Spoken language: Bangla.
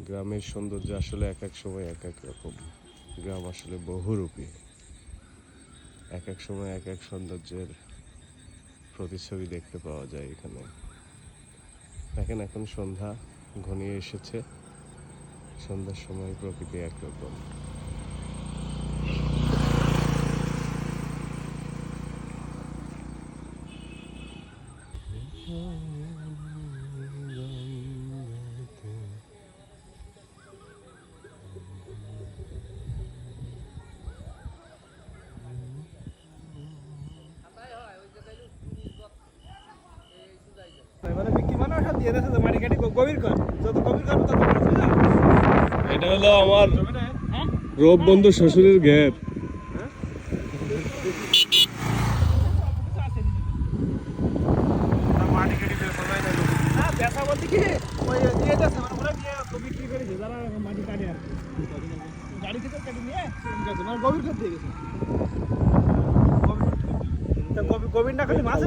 গ্রামের সৌন্দর্য আসলে এক এক সময় এক এক রকম। গ্রাম আসলে বহুরূপী, এক এক সময় এক এক সৌন্দর্যের প্রতিচ্ছবি দেখতে পাওয়া যায় এখানে। দেখেন এখন সন্ধ্যা ঘনিয়ে এসেছে, সন্ধ্যার সময় প্রকৃতি একরকম। এটা হলো আমার রূপ বন্ধু শ্বশুরের ঘের। গোবিন্দা খালি মাছ